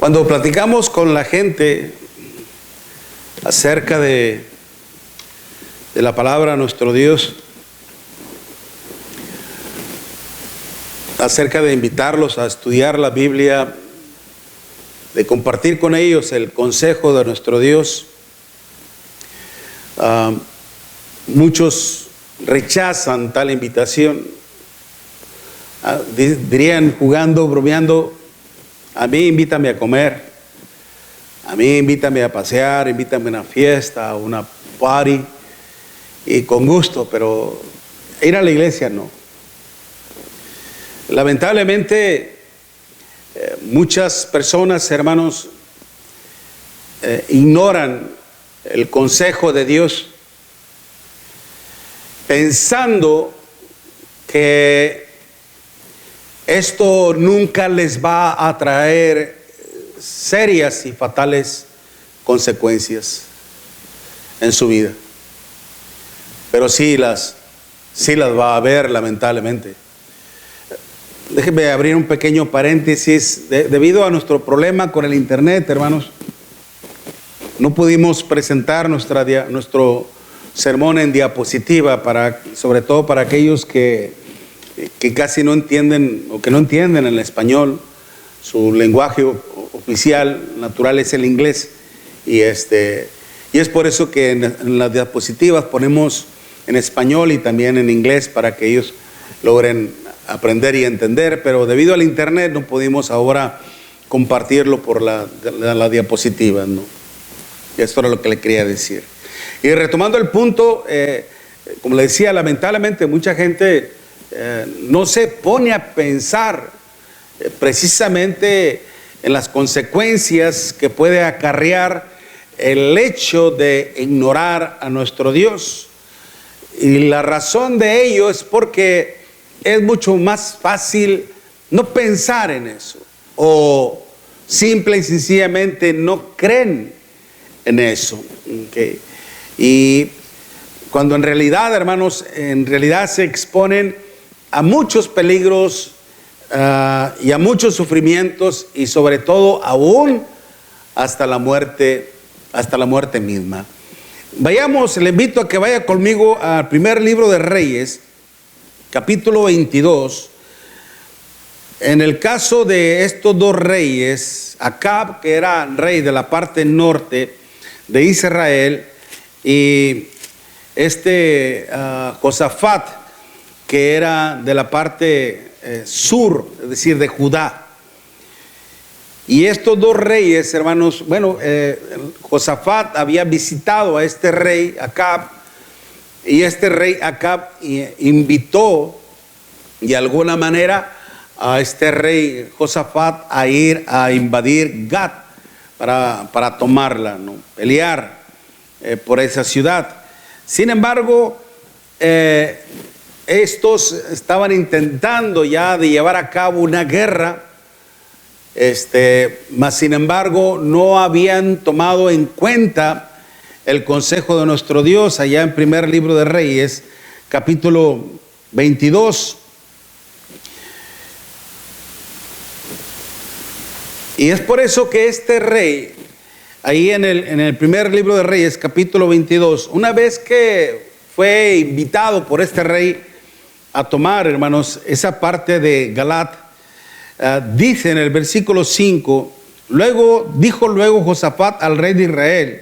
Cuando platicamos con la gente acerca de la palabra de nuestro Dios, acerca de invitarlos a estudiar la Biblia, de compartir con ellos el consejo de nuestro Dios, muchos rechazan tal invitación. Dirían, jugando, bromeando: a mí invítame a comer, a mí invítame a pasear, invítame a una fiesta, a una party, y con gusto, pero ir a la iglesia no. Lamentablemente, muchas personas, hermanos, ignoran el consejo de Dios, pensando que esto nunca les va a traer serias y fatales consecuencias en su vida. Pero sí las va a haber, lamentablemente. Déjenme abrir un pequeño paréntesis. Debido a nuestro problema con el internet, hermanos, no pudimos presentar nuestro sermón en diapositiva, sobre todo para aquellos que casi no entienden o que no entienden el español. Su lenguaje oficial natural es el inglés, y es por eso que en las diapositivas ponemos en español y también en inglés para que ellos logren aprender y entender, pero debido al internet no pudimos ahora compartirlo por la diapositiva, ¿no? Esto era lo que le quería decir. Y retomando el punto, como le decía, lamentablemente mucha gente no se pone a pensar precisamente en las consecuencias que puede acarrear el hecho de ignorar a nuestro Dios. Y la razón de ello es porque es mucho más fácil no pensar en eso, o simple y sencillamente no creen en eso, ¿okay? Y cuando en realidad, hermanos, se exponen a muchos peligros y a muchos sufrimientos, y sobre todo aún hasta la muerte misma. Vayamos, le invito a que vaya conmigo al primer libro de Reyes, capítulo 22. En el caso de estos dos reyes, Acab, que era rey de la parte norte de Israel, y Josafat, que era de la parte sur, es decir, de Judá. Y estos dos reyes, hermanos, Josafat había visitado a este rey Acab, y este rey Acab invitó de alguna manera a este rey Josafat a ir a invadir Gat para tomarla, ¿no? Pelear por esa ciudad. Sin embargo, estos estaban intentando ya de llevar a cabo una guerra, mas sin embargo no habían tomado en cuenta el consejo de nuestro Dios. Allá en primer libro de Reyes, capítulo 22. Y es por eso que este rey, ahí en el primer libro de Reyes, capítulo 22, una vez que fue invitado por este rey a tomar, hermanos, esa parte de Galat, dice en el versículo 5, dijo luego Josafat al rey de Israel: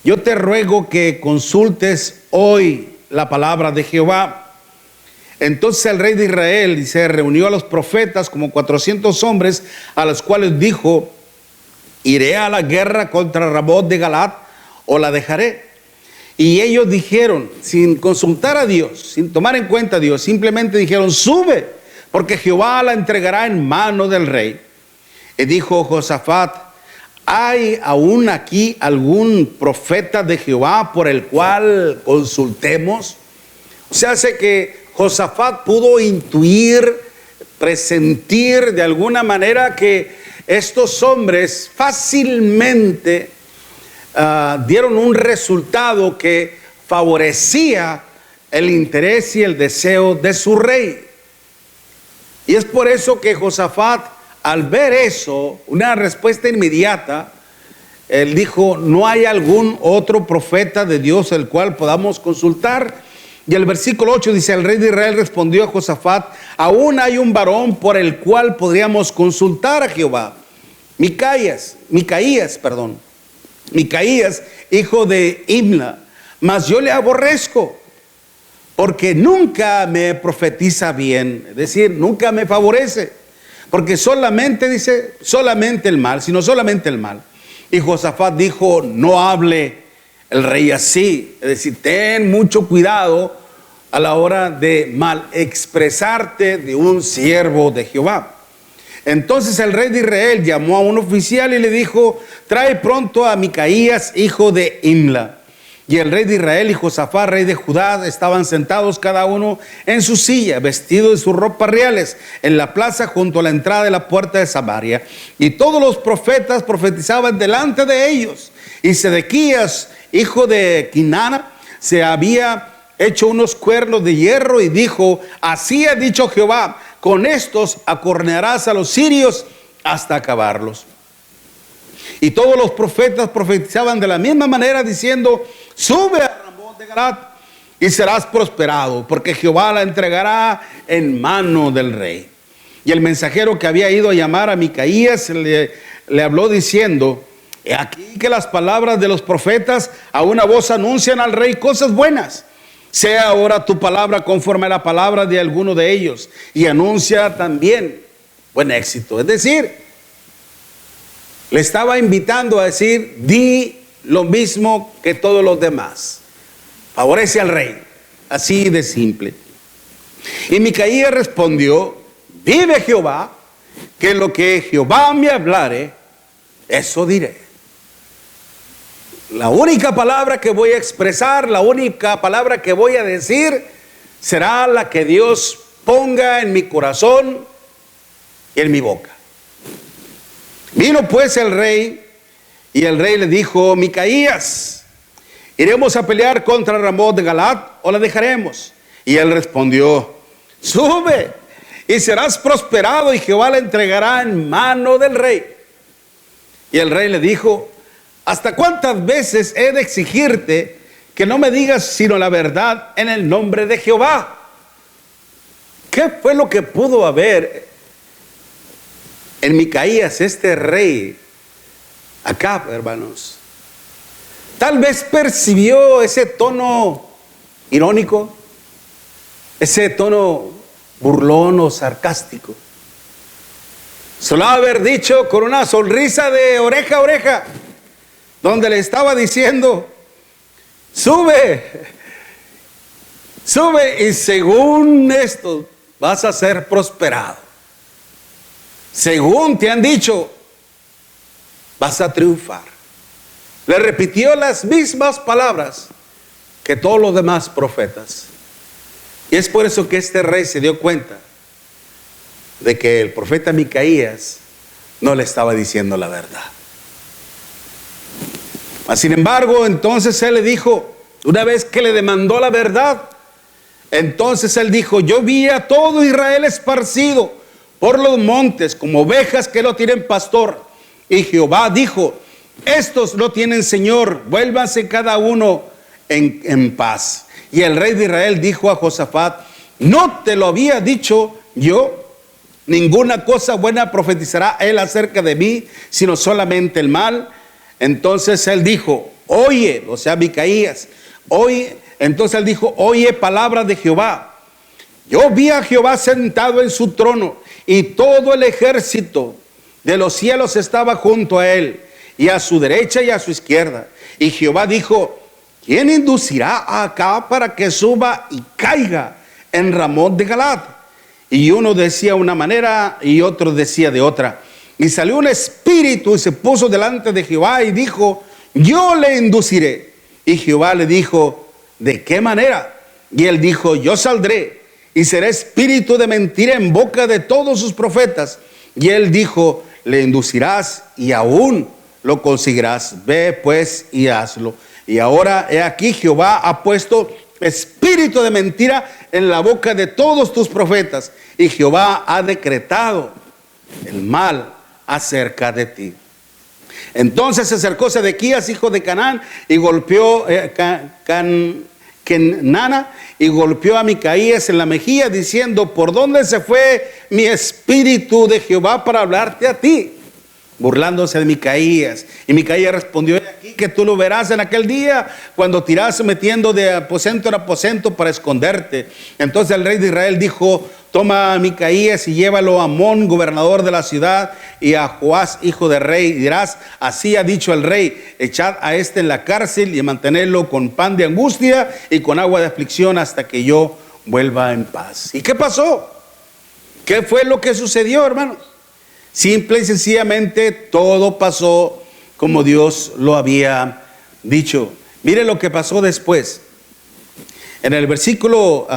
yo te ruego que consultes hoy la palabra de Jehová. Entonces el rey de Israel, dice, reunió a los profetas, como 400 hombres, a los cuales dijo: ¿iré a la guerra contra Ramot de Galat o la dejaré? Y ellos dijeron, sin consultar a Dios, sin tomar en cuenta a Dios, simplemente dijeron: sube, porque Jehová la entregará en mano del rey. Y dijo Josafat: ¿hay aún aquí algún profeta de Jehová por el cual consultemos? O sea, hace que Josafat pudo intuir, presentir de alguna manera que estos hombres fácilmente dieron un resultado que favorecía el interés y el deseo de su rey. Y es por eso que Josafat al ver eso, una respuesta inmediata, él dijo: no hay algún otro profeta de Dios el cual podamos consultar. Y el versículo 8 dice: el rey de Israel respondió a Josafat: aún hay un varón por el cual podríamos consultar a Jehová, Micaías, hijo de Imla, mas yo le aborrezco, porque nunca me profetiza bien, es decir, nunca me favorece, porque solamente el mal, sino solamente el mal. Y Josafat dijo: no hable el rey así, es decir, ten mucho cuidado a la hora de mal expresarte de un siervo de Jehová. Entonces el rey de Israel llamó a un oficial y le dijo: trae pronto a Micaías, hijo de Imla. Y el rey de Israel y Josafat, rey de Judá, estaban sentados cada uno en su silla, vestidos de sus ropas reales, en la plaza junto a la entrada de la puerta de Samaria. Y todos los profetas profetizaban delante de ellos. Y Sedequías, hijo de Quinana, se había hecho unos cuernos de hierro y dijo: así ha dicho Jehová, con estos acornearás a los sirios hasta acabarlos. Y todos los profetas profetizaban de la misma manera, diciendo: sube a Ramón de Galat y serás prosperado, porque Jehová la entregará en mano del rey. Y el mensajero que había ido a llamar a Micaías le habló diciendo: he aquí que las palabras de los profetas a una voz anuncian al rey cosas buenas. Sea ahora tu palabra conforme a la palabra de alguno de ellos, y anuncia también buen éxito. Es decir, le estaba invitando a decir: di lo mismo que todos los demás, favorece al rey, así de simple. Y Micaías respondió: vive Jehová, que lo que Jehová me hablare, eso diré. La única palabra que voy a expresar, la única palabra que voy a decir, será la que Dios ponga en mi corazón y en mi boca. Vino pues el rey, y el rey le dijo: Micaías, ¿iremos a pelear contra Ramón de Galat o la dejaremos? Y él respondió: sube y serás prosperado, y Jehová la entregará en mano del rey. Y el rey le dijo: ¿hasta cuántas veces he de exigirte que no me digas sino la verdad en el nombre de Jehová? ¿Qué fue lo que pudo haber en Micaías este rey acá, hermanos? Tal vez percibió ese tono irónico, ese tono burlón o sarcástico. Solo haber dicho con una sonrisa de oreja a oreja, donde le estaba diciendo: sube, sube, y según esto vas a ser prosperado. Según te han dicho, vas a triunfar. Le repitió las mismas palabras que todos los demás profetas. Y es por eso que este rey se dio cuenta de que el profeta Micaías no le estaba diciendo la verdad. Sin embargo, entonces él le dijo, una vez que le demandó la verdad, entonces él dijo: yo vi a todo Israel esparcido por los montes como ovejas que no tienen pastor. Y Jehová dijo: estos no tienen señor, vuélvanse cada uno en paz. Y el rey de Israel dijo a Josafat: ¿no te lo había dicho yo? Ninguna cosa buena profetizará él acerca de mí, sino solamente el mal. Entonces él dijo: oye, o sea, Micaías, oye. Entonces él dijo: oye palabra de Jehová. Yo vi a Jehová sentado en su trono, y todo el ejército de los cielos estaba junto a él, y a su derecha y a su izquierda. Y Jehová dijo: ¿quién inducirá acá para que suba y caiga en Ramón de Galat? Y uno decía una manera y otro decía de otra. Y salió un espíritu y se puso delante de Jehová y dijo: yo le induciré. Y Jehová le dijo: ¿de qué manera? Y él dijo: yo saldré y seré espíritu de mentira en boca de todos sus profetas. Y él dijo: le inducirás y aún lo conseguirás. Ve pues y hazlo. Y ahora he aquí, Jehová ha puesto espíritu de mentira en la boca de todos tus profetas, y Jehová ha decretado el mal acerca de ti. Entonces se acercó Sedequías, hijo de Canán, y golpeó Kenana, y golpeó a Micaías en la mejilla, diciendo: ¿por dónde se fue mi espíritu de Jehová para hablarte a ti? Burlándose de Micaías. Y Micaías respondió: he aquí que tú lo verás en aquel día, cuando te irás metiendo de aposento en aposento para esconderte. Entonces el rey de Israel dijo: toma a Micaías y llévalo a Amón, gobernador de la ciudad, y a Joás, hijo de rey, y dirás: así ha dicho el rey, echad a este en la cárcel y mantenedlo con pan de angustia y con agua de aflicción hasta que yo vuelva en paz. ¿Y qué pasó? ¿Qué fue lo que sucedió, hermanos? Simple y sencillamente todo pasó como Dios lo había dicho. Mire lo que pasó después. En el versículo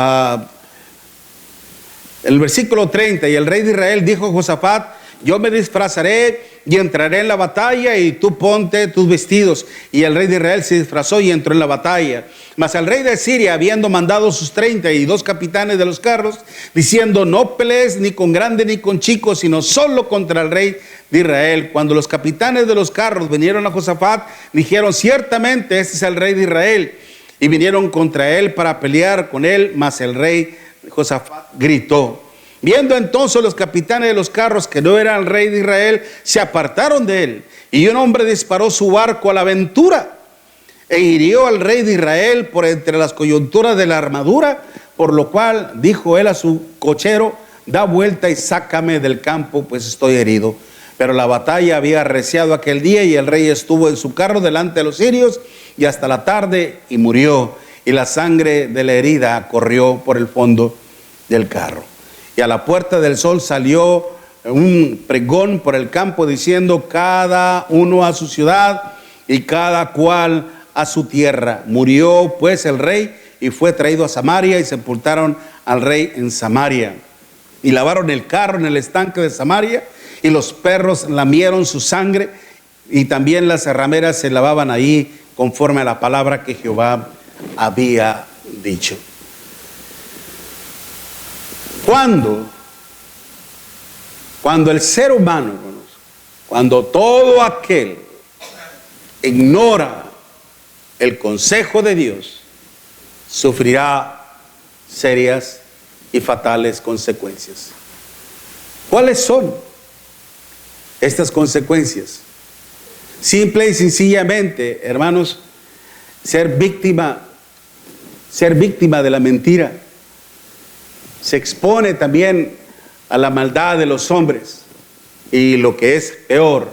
30, y el rey de Israel dijo a Josafat: yo me disfrazaré y entraré en la batalla, y tú ponte tus vestidos. Y el rey de Israel se disfrazó y entró en la batalla. Mas el rey de Siria, habiendo mandado sus 32 capitanes de los carros, diciendo: no pelees ni con grande ni con chico, sino solo contra el rey de Israel. Cuando los capitanes de los carros vinieron a Josafat, dijeron: ciertamente este es el rey de Israel. Y vinieron contra él para pelear con él, mas el rey Josafat gritó. Viendo entonces los capitanes de los carros que no era el rey de Israel, se apartaron de él. Y un hombre disparó su arco a la aventura e hirió al rey de Israel por entre las coyunturas de la armadura, por lo cual dijo él a su cochero: da vuelta y sácame del campo, pues estoy herido. Pero la batalla había arreciado aquel día, y el rey estuvo en su carro delante de los sirios y hasta la tarde, y murió, y la sangre de la herida corrió por el fondo del carro. Y a la puerta del sol salió un pregón por el campo, diciendo: cada uno a su ciudad y cada cual a su tierra. Murió pues el rey y fue traído a Samaria, y sepultaron al rey en Samaria. Y lavaron el carro en el estanque de Samaria, y los perros lamieron su sangre, y también las rameras se lavaban ahí, conforme a la palabra que Jehová había dicho. Cuando el ser humano, cuando todo aquel ignora el consejo de Dios, sufrirá serias y fatales consecuencias. ¿Cuáles son estas consecuencias? Simple y sencillamente, hermanos, ser víctima de la mentira. Se expone también a la maldad de los hombres, y lo que es peor,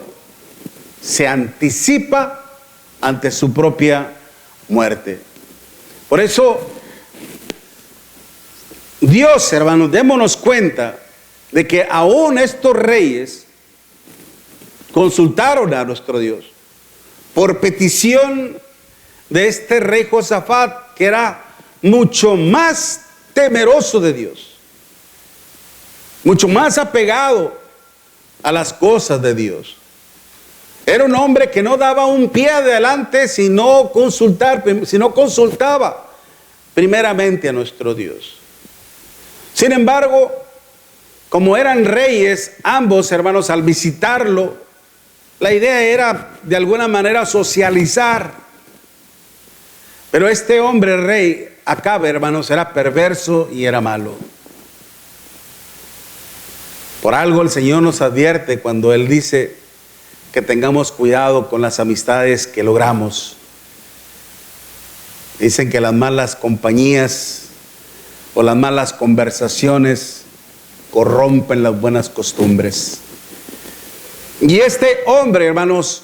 se anticipa ante su propia muerte. Por eso, Dios, hermanos, démonos cuenta de que aún estos reyes consultaron a nuestro Dios por petición de este rey Josafat, que era mucho más temeroso de Dios, mucho más apegado a las cosas de Dios. Era un hombre que no daba un pie adelante si no consultaba primeramente a nuestro Dios. Sin embargo, como eran reyes ambos, hermanos, al visitarlo, la idea era de alguna manera socializar. Pero este hombre rey Acabe, hermanos, era perverso y era malo. Por algo el Señor nos advierte cuando Él dice que tengamos cuidado con las amistades que logramos. Dicen que las malas compañías o las malas conversaciones corrompen las buenas costumbres. Y este hombre, hermanos,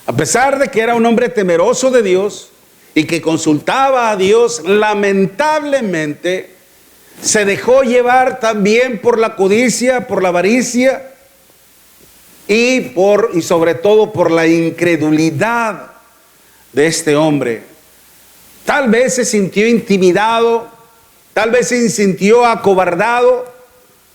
a pesar de que era un hombre temeroso de Dios y que consultaba a Dios, lamentablemente se dejó llevar también por la codicia, por la avaricia y sobre todo por la incredulidad de este hombre. Tal vez se sintió intimidado, tal vez se sintió acobardado,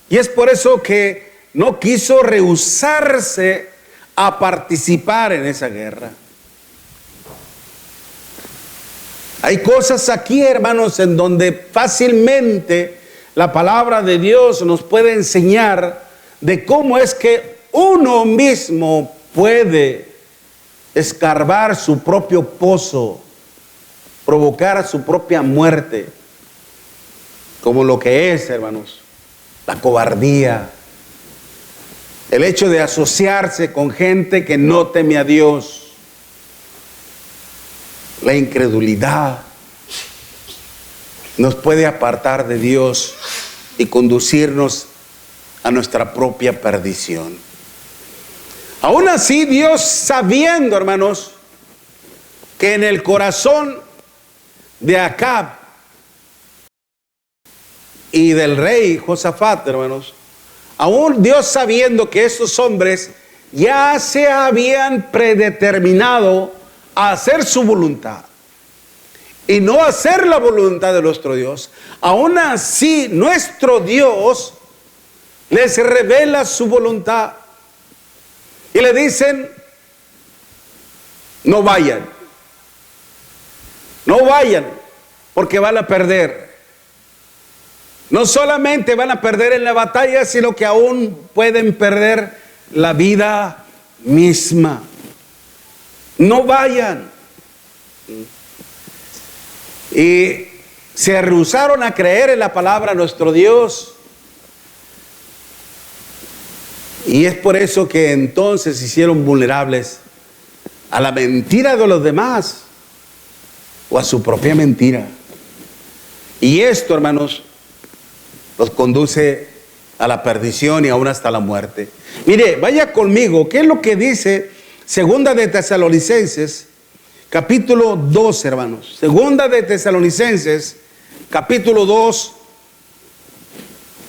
y es por eso que no quiso rehusarse a participar en esa guerra. Hay cosas aquí, hermanos, en donde fácilmente la palabra de Dios nos puede enseñar de cómo es que uno mismo puede escarbar su propio pozo, provocar su propia muerte, como lo que es, hermanos, la cobardía, el hecho de asociarse con gente que no teme a Dios, la incredulidad, nos puede apartar de Dios y conducirnos a nuestra propia perdición. Aún así, Dios, sabiendo, hermanos, que en el corazón de Acab y del rey Josafat, hermanos, aún Dios sabiendo que estos hombres ya se habían predeterminado a hacer su voluntad y no hacer la voluntad de nuestro Dios, aún así nuestro Dios les revela su voluntad y le dicen: no vayan, porque van a perder. No solamente van a perder en la batalla, sino que aún pueden perder la vida misma. No vayan. Y se rehusaron a creer en la palabra de nuestro Dios. Y es por eso que entonces se hicieron vulnerables a la mentira de los demás o a su propia mentira. Y esto, hermanos, los conduce a la perdición y aún hasta la muerte. Mire, vaya conmigo, ¿qué es lo que dice Segunda de Tesalonicenses, capítulo 2, hermanos? Segunda de Tesalonicenses, capítulo 2,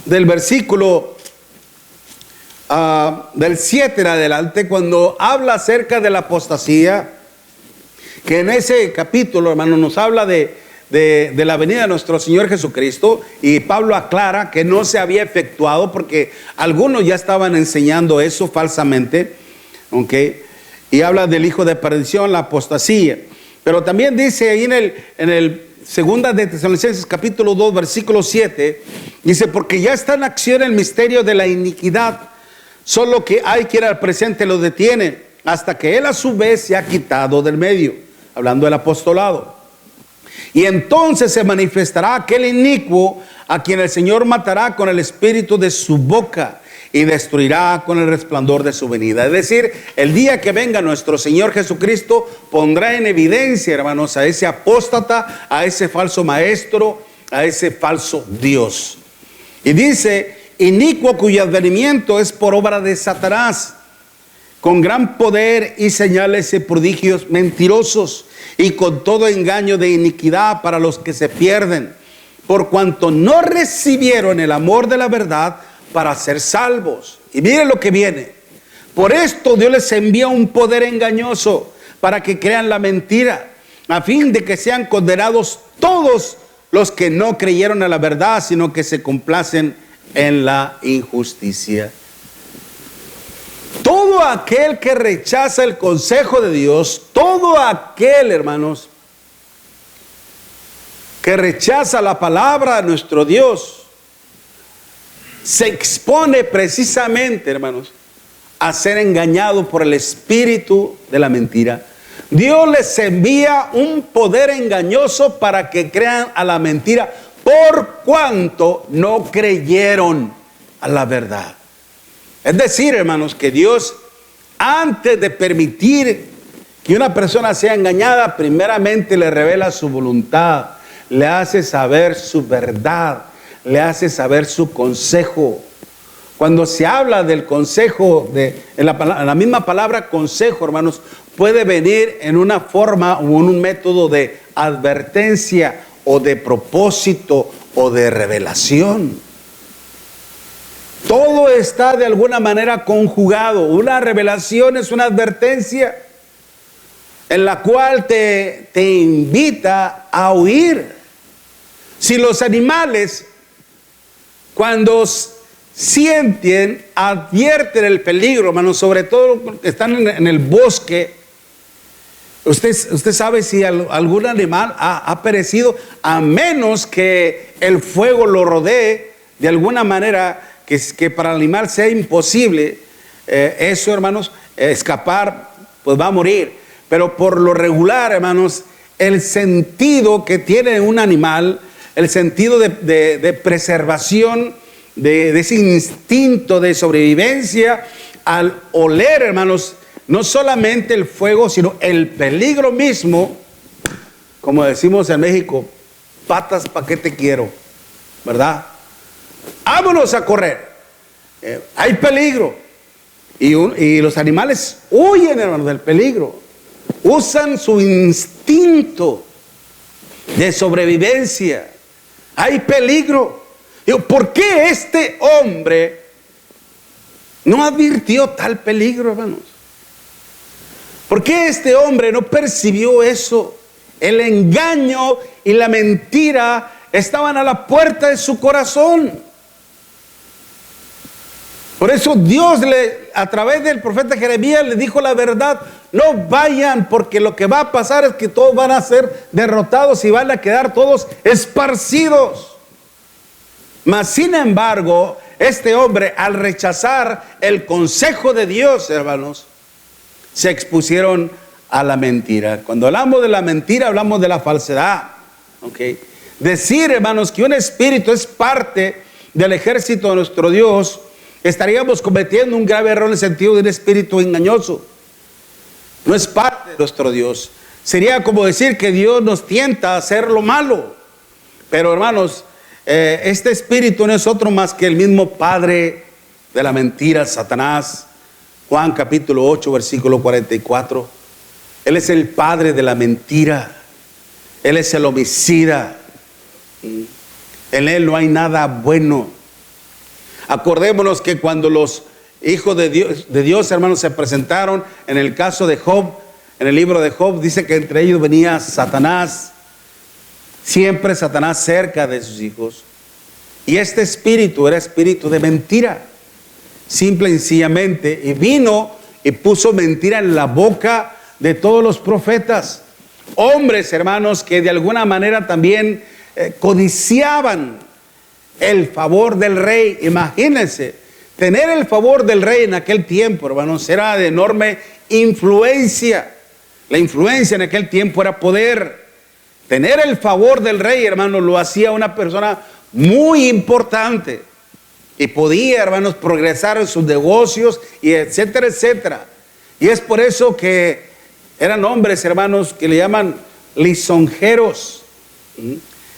del versículo del 7 en adelante, cuando habla acerca de la apostasía, que en ese capítulo, hermano, nos habla de la venida de nuestro Señor Jesucristo, y Pablo aclara que no se había efectuado porque algunos ya estaban enseñando eso falsamente, ¿ok? Y habla del hijo de perdición, la apostasía. Pero también dice ahí en el Segunda de Tesalonicenses capítulo 2 versículo 7, dice: porque ya está en acción el misterio de la iniquidad, solo que hay quien al presente lo detiene, hasta que él a su vez se ha quitado del medio, hablando del apostolado. Y entonces se manifestará aquel inicuo a quien el Señor matará con el espíritu de su boca y destruirá con el resplandor de su venida. Es decir, el día que venga nuestro Señor Jesucristo pondrá en evidencia, hermanos, a ese apóstata, a ese falso maestro, a ese falso Dios. Y dice: inicuo cuyo advenimiento es por obra de Satanás, con gran poder y señales y prodigios mentirosos, y con todo engaño de iniquidad para los que se pierden, por cuanto no recibieron el amor de la verdad para ser salvos. Y miren lo que viene: por esto Dios les envía un poder engañoso para que crean la mentira, a fin de que sean condenados todos los que no creyeron a la verdad, sino que se complacen en la injusticia. Todo aquel que rechaza el consejo de Dios, todo aquel, hermanos, que rechaza la palabra de nuestro Dios, se expone precisamente, hermanos, a ser engañado por el espíritu de la mentira. Dios les envía un poder engañoso para que crean a la mentira, por cuanto no creyeron a la verdad. Es decir, hermanos, que Dios, antes de permitir que una persona sea engañada, primeramente le revela su voluntad, le hace saber su verdad, le hace saber su consejo. Cuando se habla del consejo, en la misma palabra consejo, hermanos, puede venir en una forma o en un método de advertencia o de propósito o de revelación. Todo está de alguna manera conjugado. Una revelación es una advertencia en la cual te invita a huir. Si los animales, cuando sienten, advierten el peligro, hermanos, sobre todo que están en el bosque, usted sabe si algún animal ha perecido, a menos que el fuego lo rodee de alguna manera, que para el animal sea imposible eso, hermanos, escapar, pues va a morir. Pero por lo regular, hermanos, el sentido que tiene un animal, el sentido de preservación, de ese instinto de sobrevivencia, al oler, hermanos, no solamente el fuego, sino el peligro mismo, como decimos en México, patas pa' qué te quiero, ¿verdad? Vámonos a correr, hay peligro, y los animales huyen, hermanos, del peligro, usan su instinto de sobrevivencia, hay peligro. Digo, ¿por qué este hombre no advirtió tal peligro, hermanos? ¿Por qué este hombre no percibió eso? El engaño y la mentira estaban a la puerta de su corazón. Por eso Dios a través del profeta Jeremías le dijo la verdad: no vayan, porque lo que va a pasar es que todos van a ser derrotados y van a quedar todos esparcidos. Mas sin embargo, este hombre, al rechazar el consejo de Dios, hermanos, se expusieron a la mentira. Cuando hablamos de la mentira, hablamos de la falsedad. ¿Okay? Decir, hermanos, que un espíritu es parte del ejército de nuestro Dios, estaríamos cometiendo un grave error en el sentido de un espíritu engañoso. No es parte de nuestro Dios. Sería como decir que Dios nos tienta a hacer lo malo. Pero, hermanos, este espíritu no es otro más que el mismo padre de la mentira, Satanás. Juan capítulo 8, versículo 44. Él es el padre de la mentira. Él es el homicida. En él no hay nada bueno. Acordémonos que cuando los hijos de Dios, hermanos, se presentaron en el caso de Job, en el libro de Job, dice que entre ellos venía Satanás. Siempre Satanás cerca de sus hijos. Y este espíritu era espíritu de mentira. Simple y sencillamente, y vino y puso mentira en la boca de todos los profetas, hombres, hermanos, que de alguna manera también codiciaban el favor del rey. Imagínense, tener el favor del rey en aquel tiempo, hermanos, era de enorme influencia. La influencia en aquel tiempo era poder. Tener el favor del rey, hermanos, lo hacía una persona muy importante. Y podía, hermanos, progresar en sus negocios y etcétera, etcétera. Y es por eso que eran hombres, hermanos, que le llaman lisonjeros,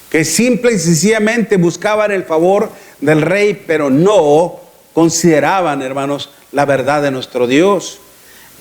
que simple y sencillamente buscaban el favor del rey, pero no consideraban, hermanos, la verdad de nuestro Dios.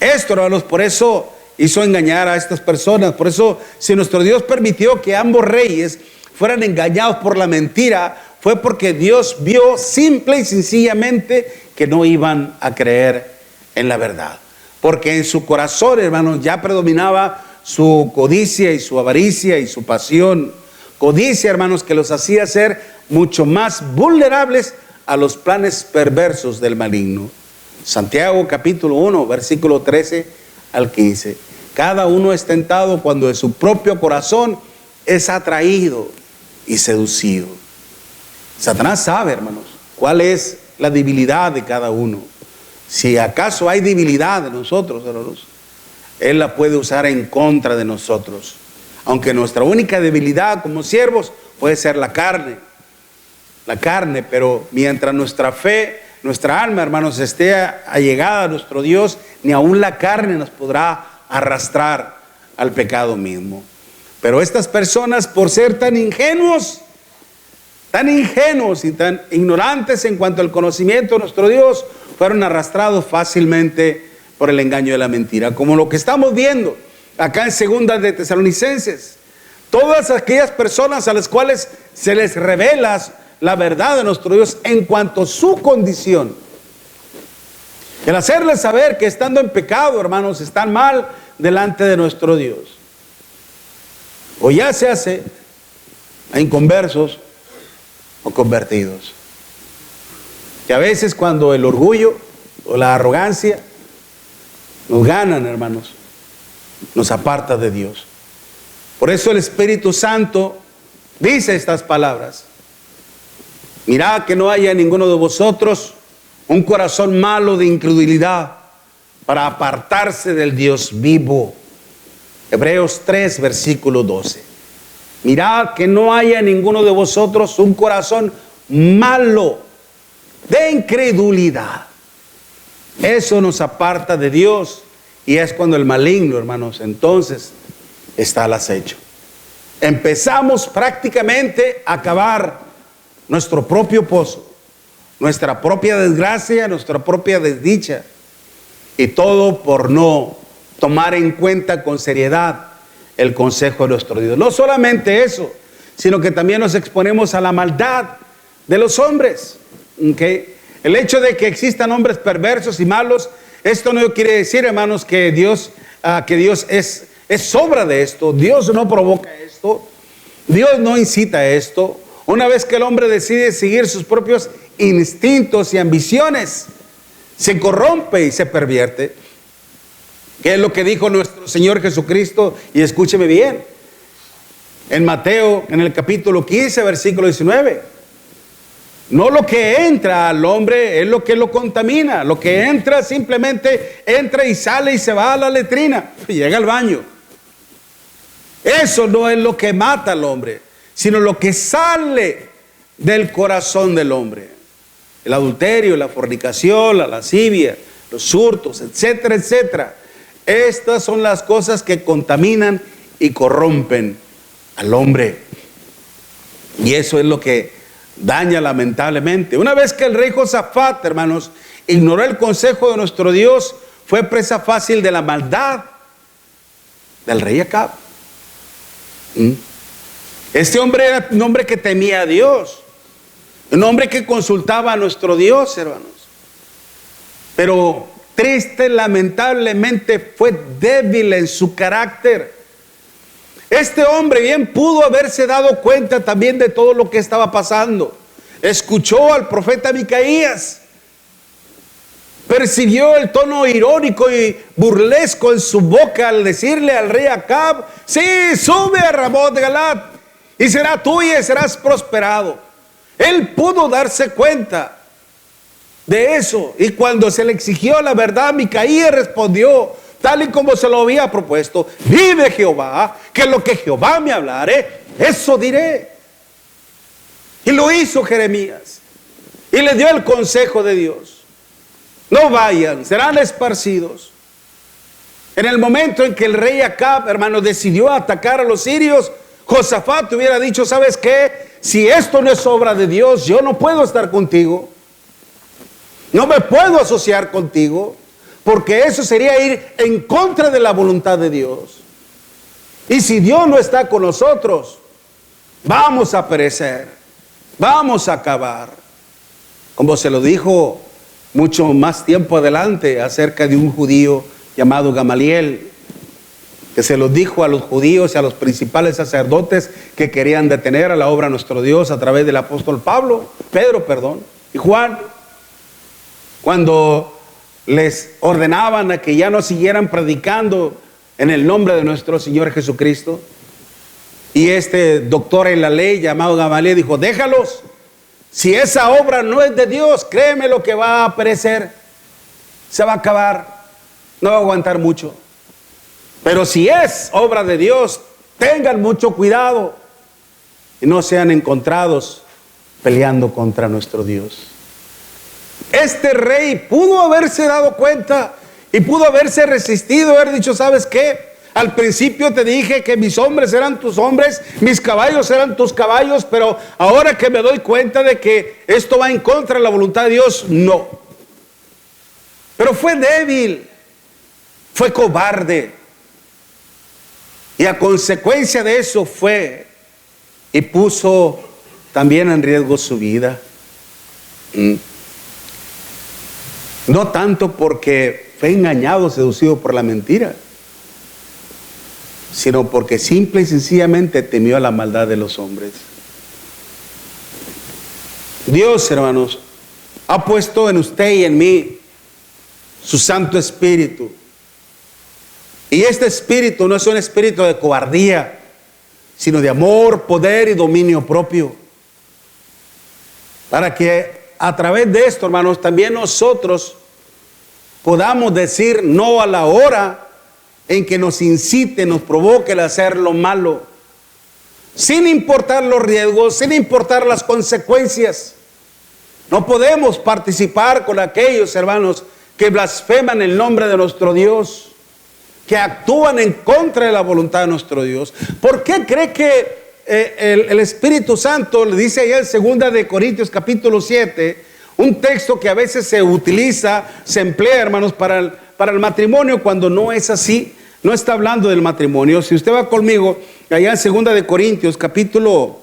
Esto, hermanos, por eso hizo engañar a estas personas. Por eso, si nuestro Dios permitió que ambos reyes fueran engañados por la mentira, fue porque Dios vio simple y sencillamente que no iban a creer en la verdad. Porque en su corazón, hermanos, ya predominaba su codicia y su avaricia y su pasión. Codicia, hermanos, que los hacía ser mucho más vulnerables a los planes perversos del maligno. Santiago capítulo 1, versículo 13 al 15. Cada uno es tentado cuando de su propio corazón es atraído y seducido. Satanás sabe, hermanos, cuál es la debilidad de cada uno. Si acaso hay debilidad en nosotros, hermanos, él la puede usar en contra de nosotros. Aunque nuestra única debilidad como siervos puede ser la carne. La carne, pero mientras nuestra fe, nuestra alma, hermanos, esté allegada a nuestro Dios, ni aún la carne nos podrá arrastrar al pecado mismo. Pero estas personas, por ser tan ingenuos y tan ignorantes en cuanto al conocimiento de nuestro Dios, fueron arrastrados fácilmente por el engaño de la mentira, como lo que estamos viendo acá en Segunda de Tesalonicenses. Todas aquellas personas a las cuales se les revela la verdad de nuestro Dios en cuanto a su condición, el hacerles saber que estando en pecado, hermanos, están mal delante de nuestro Dios. O ya se hace a inconversos o convertidos. Que a veces cuando el orgullo o la arrogancia nos ganan, hermanos, nos aparta de Dios. Por eso el Espíritu Santo dice estas palabras. Mirad que no haya en ninguno de vosotros un corazón malo de incredulidad para apartarse del Dios vivo. Hebreos 3, versículo 12. Mirad que no haya en ninguno de vosotros un corazón malo de incredulidad. Eso nos aparta de Dios y es cuando el maligno, hermanos, entonces está al acecho. Empezamos prácticamente a cavar nuestro propio pozo, nuestra propia desgracia, nuestra propia desdicha, y todo por no tomar en cuenta con seriedad el consejo de nuestro Dios. No solamente eso, sino que también nos exponemos a la maldad de los hombres. ¿Okay? El hecho de que existan hombres perversos y malos, esto no quiere decir, hermanos, que Dios es obra de esto. Dios no provoca esto. Dios no incita esto. Una vez que el hombre decide seguir sus propios instintos y ambiciones, se corrompe y se pervierte. ¿Qué es lo que dijo nuestro Señor Jesucristo? Y escúcheme bien. En Mateo, en el capítulo 15, versículo 19. No lo que entra al hombre es lo que lo contamina. Lo que entra simplemente entra y sale y se va a la letrina y llega al baño. Eso no es lo que mata al hombre, sino lo que sale del corazón del hombre. El adulterio, la fornicación, la lascivia, los hurtos, etcétera, etcétera. Estas son las cosas que contaminan y corrompen al hombre. Y eso es lo que daña lamentablemente. Una vez que el rey Josafat, hermanos, ignoró el consejo de nuestro Dios, fue presa fácil de la maldad del rey Acab. Este hombre era un hombre que temía a Dios, un hombre que consultaba a nuestro Dios, hermanos. Pero triste, lamentablemente, fue débil en su carácter. Este hombre bien pudo haberse dado cuenta también de todo lo que estaba pasando. Escuchó al profeta Micaías, percibió el tono irónico y burlesco en su boca al decirle al rey Acab: sí, sube a Ramot de Galat y será tuya y serás prosperado. Él pudo darse cuenta de eso, y cuando se le exigió la verdad, Micaías respondió tal y como se lo había propuesto: vive Jehová, que lo que Jehová me hablare, eso diré. Y lo hizo Jeremías, y le dio el consejo de Dios: no vayan, serán esparcidos. En el momento en que el rey Acab, hermano, decidió atacar a los sirios, Josafat hubiera dicho: ¿sabes qué? Si esto no es obra de Dios, yo no puedo estar contigo. No me puedo asociar contigo, porque eso sería ir en contra de la voluntad de Dios. Y si Dios no está con nosotros, vamos a perecer, vamos a acabar. Como se lo dijo mucho más tiempo adelante acerca de un judío llamado Gamaliel, que se lo dijo a los judíos y a los principales sacerdotes que querían detener a la obra de nuestro Dios a través del apóstol Pedro, y Juan, cuando les ordenaban a que ya no siguieran predicando en el nombre de nuestro Señor Jesucristo. Y este doctor en la ley llamado Gamaliel dijo: déjalos, si esa obra no es de Dios, créeme lo que va a perecer, se va a acabar, no va a aguantar mucho. Pero si es obra de Dios, tengan mucho cuidado y no sean encontrados peleando contra nuestro Dios. Este rey pudo haberse dado cuenta y pudo haberse resistido, haber dicho: ¿sabes qué? Al principio te dije que mis hombres eran tus hombres, mis caballos eran tus caballos, pero ahora que me doy cuenta de que esto va en contra de la voluntad de Dios, no. Pero fue débil, fue cobarde, y a consecuencia de eso fue y puso también en riesgo su vida. No tanto porque fue engañado, seducido por la mentira, sino porque simple y sencillamente temió a la maldad de los hombres. Dios, hermanos, ha puesto en usted y en mí su Santo Espíritu. Y este espíritu no es un espíritu de cobardía, sino de amor, poder y dominio propio. para que a través de esto, hermanos, también nosotros podamos decir no a la hora en que nos incite, nos provoque el hacer lo malo, sin importar los riesgos, sin importar las consecuencias. No podemos participar con aquellos, hermanos, que blasfeman el nombre de nuestro Dios, que actúan en contra de la voluntad de nuestro Dios. ¿Por qué cree que el Espíritu Santo le dice allá en 2 de Corintios capítulo 7, un texto que a veces se utiliza, se emplea, hermanos, para el matrimonio, cuando no es así? No está hablando del matrimonio. Si usted va conmigo allá en 2 de Corintios capítulo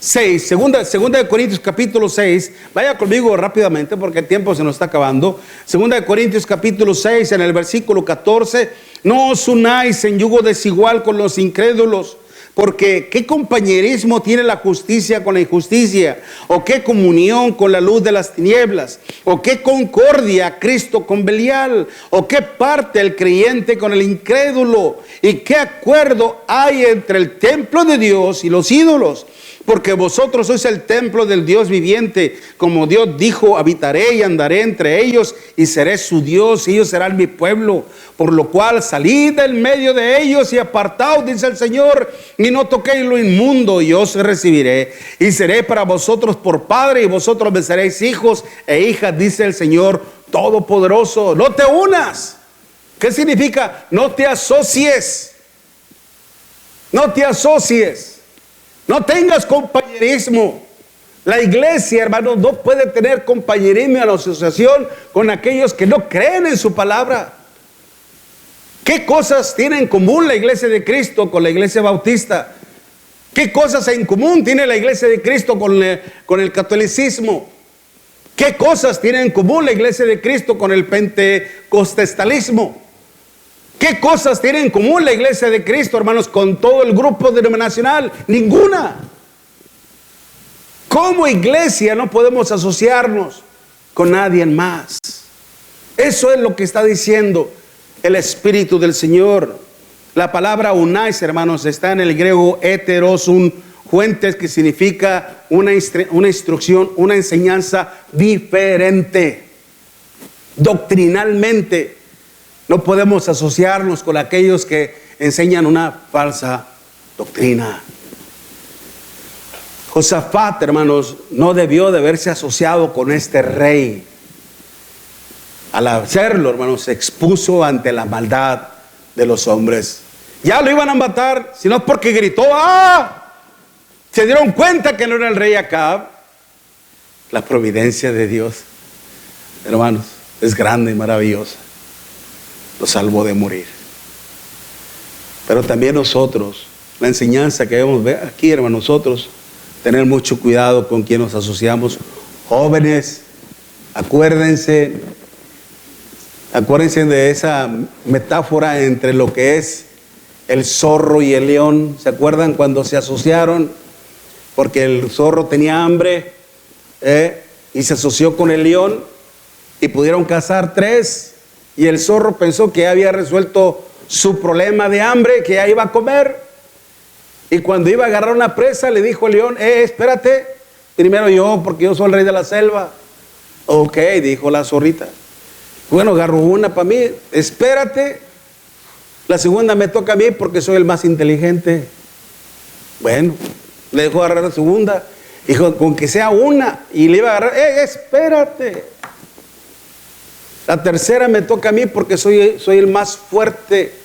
6, segunda de Corintios capítulo 6, vaya conmigo rápidamente porque el tiempo se nos está acabando. 2 de Corintios capítulo 6, en el versículo 14, no os unáis en yugo desigual con los incrédulos, porque ¿qué compañerismo tiene la justicia con la injusticia? ¿O qué comunión con la luz de las tinieblas? ¿O qué concordia Cristo con Belial? ¿O qué parte el creyente con el incrédulo? ¿Y qué acuerdo hay entre el templo de Dios y los ídolos? Porque vosotros sois el templo del Dios viviente. Como Dios dijo, habitaré y andaré entre ellos y seré su Dios y ellos serán mi pueblo. Por lo cual salid del medio de ellos y apartaos, dice el Señor, y no toquéis lo inmundo, y os recibiré. Y seré para vosotros por padre y vosotros me seréis hijos e hijas, dice el Señor Todopoderoso. No te unas. ¿Qué significa? No te asocies. No te asocies. No tengas compañerismo. La iglesia, hermanos, no puede tener compañerismo en la asociación con aquellos que no creen en su palabra. ¿Qué cosas tiene en común la iglesia de Cristo con la iglesia bautista? ¿Qué cosas en común tiene la iglesia de Cristo con el catolicismo? ¿Qué cosas tiene en común la iglesia de Cristo con el pentecostalismo? ¿Qué cosas tiene en común la iglesia de Cristo, hermanos, con todo el grupo denominacional? Ninguna. Como iglesia no podemos asociarnos con nadie más. Eso es lo que está diciendo el Espíritu del Señor. La palabra unais, hermanos, está en el griego heteros, un juentes, que significa una instrucción, una enseñanza diferente. Doctrinalmente no podemos asociarnos con aquellos que enseñan una falsa doctrina. Josafat, hermanos, no debió de haberse asociado con este rey. Al hacerlo, hermanos, se expuso ante la maldad de los hombres. Ya lo iban a matar, sino porque gritó, ¡ah! Se dieron cuenta que no era el rey Acab. La providencia de Dios, hermanos, es grande y maravillosa. Lo salvó de morir. Pero también nosotros, la enseñanza que debemos ver aquí, hermanos, nosotros tener mucho cuidado con quien nos asociamos. Jóvenes, acuérdense de esa metáfora entre lo que es el zorro y el león. ¿Se acuerdan cuando se asociaron? Porque el zorro tenía hambre y se asoció con el león y pudieron cazar 3. Y el zorro pensó que ya había resuelto su problema de hambre, que ya iba a comer. Y cuando iba a agarrar una presa, le dijo el león, espérate, primero yo, porque yo soy el rey de la selva. Ok, dijo la zorrita. Bueno, agarro una para mí, espérate. La segunda me toca a mí porque soy el más inteligente. Bueno, le dejó agarrar la segunda. Dijo, con que sea una. Y le iba a agarrar, espérate. La tercera me toca a mí porque soy el más fuerte.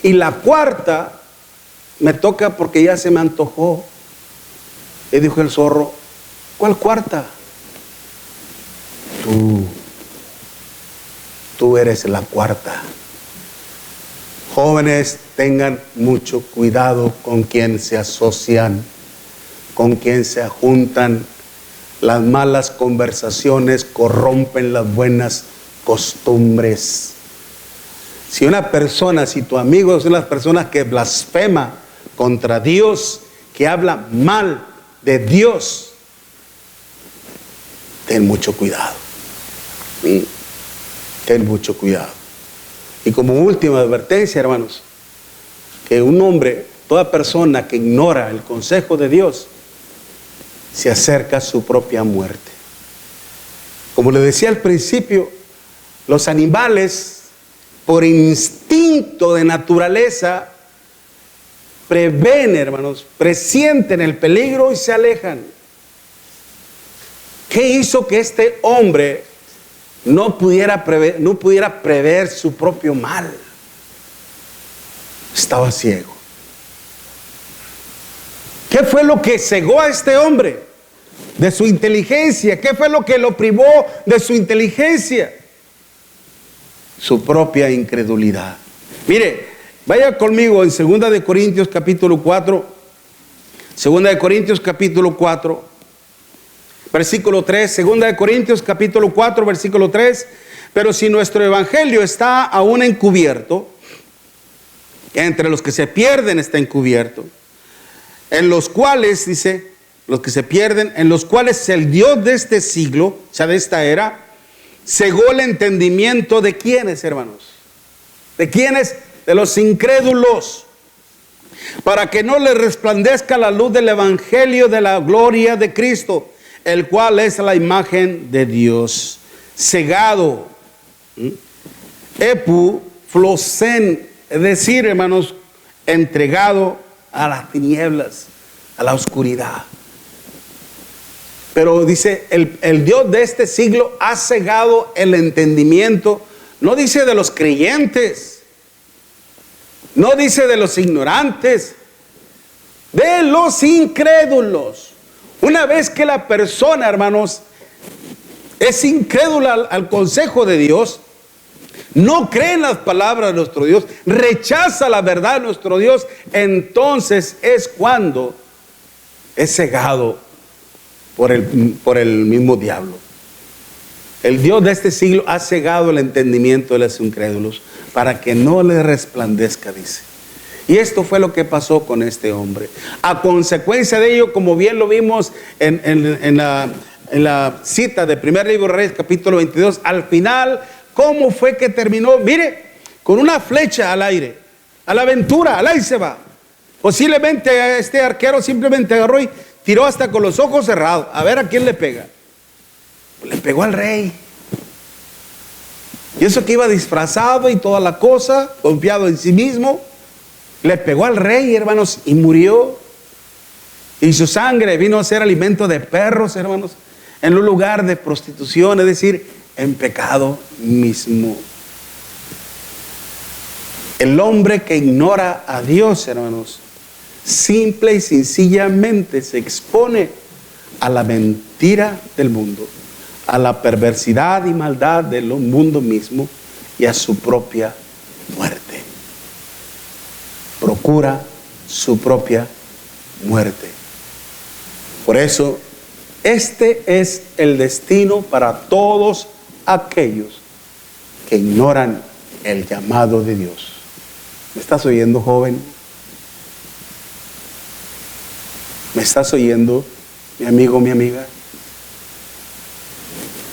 Y la cuarta me toca porque ya se me antojó. Y dijo el zorro, ¿cuál cuarta? Tú eres la cuarta. Jóvenes, tengan mucho cuidado con quien se asocian, con quien se juntan. Las malas conversaciones corrompen las buenas costumbres. Si tu amigo es una de las personas que blasfema contra Dios, que habla mal de Dios, ten mucho cuidado. Ten mucho cuidado. Y como última advertencia, hermanos, que un hombre, toda persona que ignora el consejo de Dios, se acerca su propia muerte. Como le decía al principio, los animales, por instinto de naturaleza, prevén, hermanos, presienten el peligro y se alejan. ¿Qué hizo que este hombre no pudiera prever su propio mal? Estaba ciego. ¿Qué fue lo que cegó a este hombre de su inteligencia? ¿Qué fue lo que lo privó de su inteligencia? Su propia incredulidad. Mire, vaya conmigo en 2 de Corintios capítulo 4. 2 de Corintios capítulo 4, versículo 3. 2 de Corintios capítulo 4, versículo 3. Pero si nuestro evangelio está aún encubierto, entre los que se pierden está encubierto, en los cuales, dice, los que se pierden, en los cuales el Dios de este siglo, o sea, de esta era, cegó el entendimiento de quiénes, hermanos, de quiénes, de los incrédulos, para que no les resplandezca la luz del evangelio de la gloria de Cristo, el cual es la imagen de Dios. Cegado, epu flosen, es decir, hermanos, entregado a las tinieblas, a la oscuridad. Pero dice, el Dios de este siglo ha cegado el entendimiento. No dice de los creyentes, no dice de los ignorantes, de los incrédulos. Una vez que la persona, hermanos, es incrédula al consejo de Dios, no cree en las palabras de nuestro Dios, rechaza la verdad de nuestro Dios, entonces es cuando es cegado por el mismo diablo. El Dios de este siglo ha cegado el entendimiento de los incrédulos para que no le resplandezca, dice. Y esto fue lo que pasó con este hombre. A consecuencia de ello, como bien lo vimos en la cita del primer libro de Reyes, capítulo 22, al final, ¿cómo fue que terminó? Mire, con una flecha al aire, a la aventura, al aire se va. Posiblemente este arquero simplemente agarró y tiró hasta con los ojos cerrados, a ver a quién le pega. Le pegó al rey. Y eso que iba disfrazado y toda la cosa, confiado en sí mismo, le pegó al rey, hermanos, y murió. Y su sangre vino a ser alimento de perros, hermanos, en un lugar de prostitución, es decir, en pecado mismo. El hombre que ignora a Dios, hermanos, simple y sencillamente se expone a la mentira del mundo, a la perversidad y maldad del mundo mismo y a su propia muerte. Procura su propia muerte. Por eso, este es el destino para todos aquellos que ignoran el llamado de Dios. ¿Me estás oyendo, joven? ¿Me estás oyendo, mi amigo, mi amiga?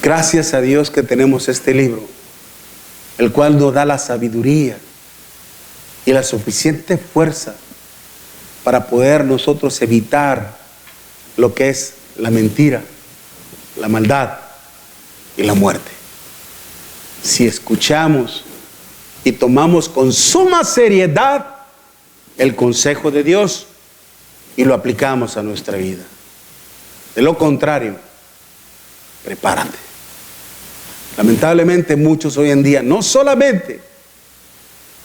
Gracias a Dios que tenemos este libro, el cual nos da la sabiduría y la suficiente fuerza para poder nosotros evitar lo que es la mentira, la maldad y la muerte. Si escuchamos y tomamos con suma seriedad el consejo de Dios y lo aplicamos a nuestra vida. De lo contrario, prepárate. Lamentablemente muchos hoy en día, no solamente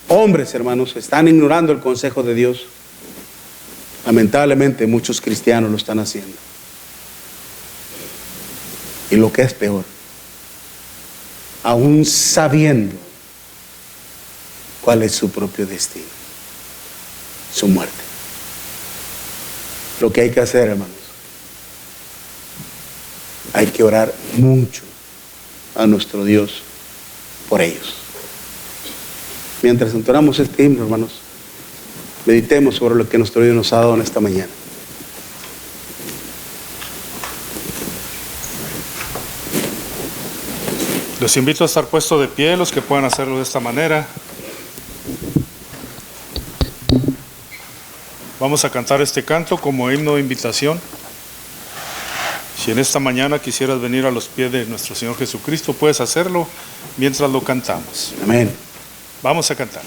hombres, hermanos, están ignorando el consejo de Dios. Lamentablemente muchos cristianos lo están haciendo. Y lo que es peor, aún sabiendo cuál es su propio destino, su muerte. Lo que hay que hacer, hermanos, hay que orar mucho a nuestro Dios por ellos. Mientras entonamos este himno, hermanos, meditemos sobre lo que nuestro Dios nos ha dado en esta mañana. Los invito a estar puestos de pie, los que puedan hacerlo de esta manera. Vamos a cantar este canto como himno de invitación. Si en esta mañana quisieras venir a los pies de nuestro Señor Jesucristo, puedes hacerlo mientras lo cantamos. Amén. Vamos a cantar.